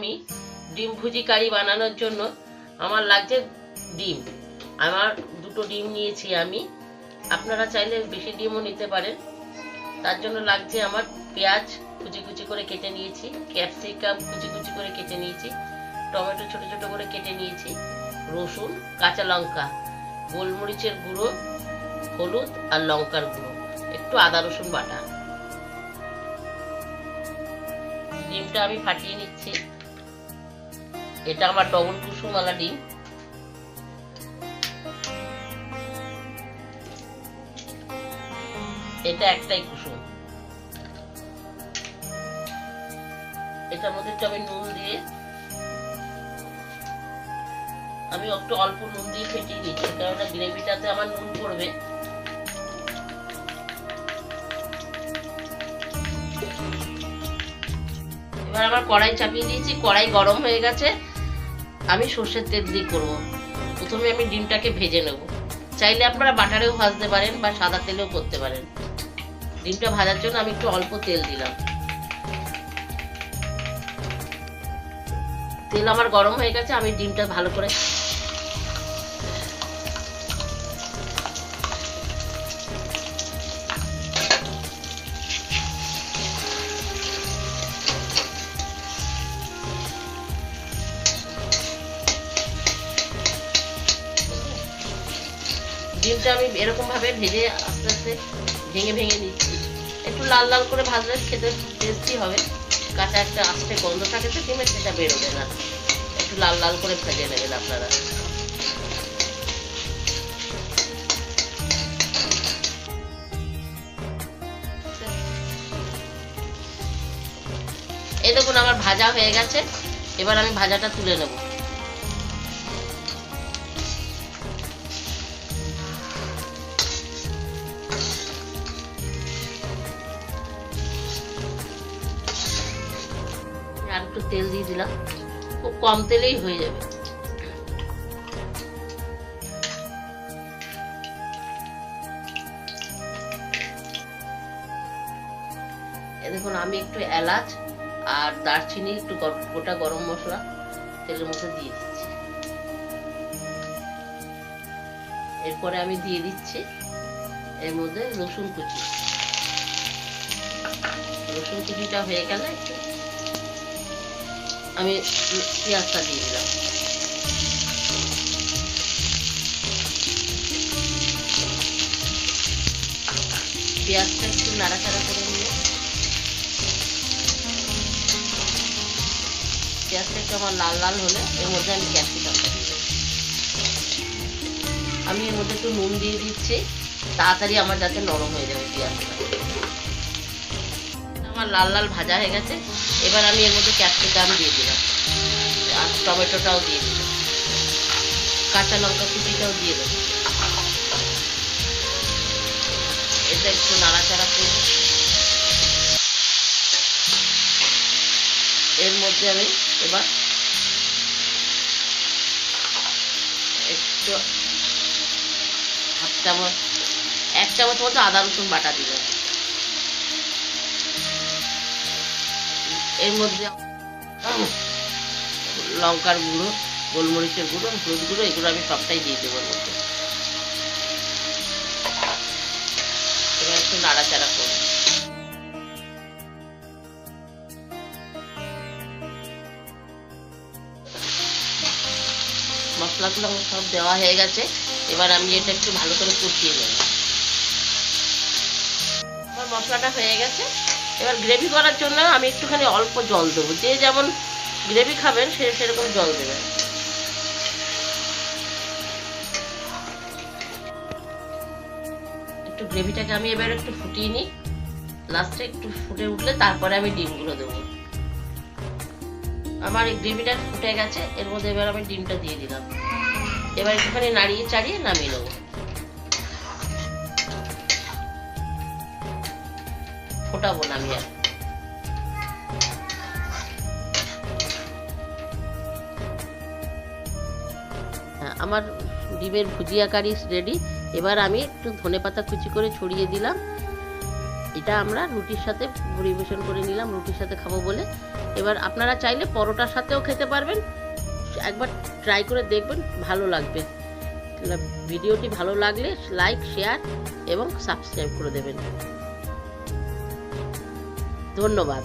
আমি ডিম ভুজি কারি বানানোর জন্য আমার লাগছে ডিম। আমার দুটো ডিম নিয়েছি আমি, আপনারা চাইলে বেশি ডিমও নিতে পারেন। তার জন্য লাগছে আমার পেঁয়াজ কুচি কুচি করে কেটে নিয়েছি, ক্যাপসিকাম কুচি কুচি করে কেটে নিয়েছি, টমেটো ছোট ছোট করে কেটে নিয়েছি, রসুন, কাঁচা লঙ্কা, গোলমরিচের গুঁড়ো, হলুদ আর লঙ্কার গুঁড়ো, একটু আদা রসুন বাটা। ডিমটা আমি ফাটিয়ে নিচ্ছি। এটা আমার ডবল কুসুমওয়ালা ডিম। এটা একটাই কুসুম। এটার মধ্যে একটু আমি নুন দিয়ে, আমি একটু অল্প নুন দিয়ে ফেটিয়ে নিচ্ছি, কারণ গ্রেভিটাতে আমার নুন পড়বে। এবার আমার কড়াই চাপিয়ে দিয়েছি, কড়াই গরম হয়ে গেছে। আমি সর্ষের তেল দিয়ে করবো। প্রথমে আমি ডিমটাকে ভেজে নেব। চাইলে আপনারা বাটারেও ভাজতে পারেন বা সাদা তেলেও করতে পারেন। ডিমটা ভাজার জন্য আমি একটু অল্প তেল দিলাম। তেল আমার গরম হয়ে গেছে, আমি ডিমটা ভালো করে ডিমটা আমি এরকম ভাবে ভেজে আস্তে আস্তে ভেঙে ভেঙে নিচ্ছি। একটু লাল লাল করে ভাজলে খেতে টেস্টি হবে। কাঁচা একটা আস্তে গন্ধ থাকে তো ডিমের, সেটা বেরোবে না। একটু লাল লাল করে ভেজে নেবেন আপনারা। এই দেখুন আমার ভাজা হয়ে গেছে। এবার আমি ভাজাটা তুলে নেব। আর একটু তেল দিয়ে দিলাম, খুব কম তেলেই হয়ে যাবে। দেখুন আমি একটু এলাচ আর দারচিনি, একটু গোটা গরম মশলা তেলের মধ্যে দিয়ে দিচ্ছি। এরপরে আমি দিয়ে দিচ্ছি এর মধ্যে রসুন কুচি। রসুন কুচিটা হয়ে গেলে আমি পেঁয়াজটা দিয়ে দিলাম। পেঁয়াজটা একটু নাড়াচাড়া করে নিয়ে, পেঁয়াজটা একটু আমার লাল লাল হলে এর মধ্যে আমি ক্যাপসিকামটা দিয়ে দেবো। আমি এর মধ্যে একটু নুন দিয়ে দিচ্ছি, তাড়াতাড়ি আমার যাতে নরম হয়ে যাবে পেঁয়াজটা। আমার লাল লাল ভাজা হয়ে গেছে। এবার আমি এর মধ্যে ক্যাপসিকাম দিয়ে দিলাম আর টমেটোটাও দিয়ে দিলাম, কাঁচা লঙ্কা কুচিটাও দিয়ে দেবো। এটা একটু নাড়াচাড়া করব। এর মধ্যে আমি এবার একটু এক চামচ মতো আদা রসুন বাটা দিলাম। এর মধ্যে লঙ্কার গুঁড়ো, গোলমরিচের গুঁড়ো, হলুদ গুঁড়ো, এগুলো আমি সবটাই দিয়ে দেবো এর মধ্যে। এবার একটু নাড়াচাড়া করব। মশলাগুলো আমার সব দেওয়া হয়ে গেছে। এবার আমি এটা একটু ভালো করে কষিয়ে নেব। আমার মশলাটা হয়ে গেছে। এবার গ্রেভি করার জন্য আমি একটুখানি অল্প জল দেবো। যে যেমন গ্রেভি খাবেন সে সেরকম জল দেবেন। একটু গ্রেভিটাকে আমি এবার একটু ফুটিয়ে নিই। লাস্টে একটু ফুটে উঠলে তারপরে আমি ডিমগুলো দেবো। আমার এই গ্রেভিটা ফুটে গেছে। এর মধ্যে এবার আমি ডিমটা দিয়ে দিলাম। এবার একটুখানি নাড়িয়ে চাড়িয়ে নামিয়ে নেবো। ফোটাবো না আমি আর। আমার ডিমের ভুজিয়া কারি রেডি। এবার আমি একটু ধনেপাতা কুচি করে ছড়িয়ে দিলাম। এটা আমরা রুটির সাথে পরিবেশন করে নিলাম, রুটির সাথে খাবো বলে। এবার আপনারা চাইলে পরোটার সাথেও খেতে পারবেন, একবার ট্রাই করে দেখবেন, ভালো লাগবে। ভিডিওটি ভালো লাগলে লাইক, শেয়ার এবং সাবস্ক্রাইব করে দেবেন। ধন্যবাদ।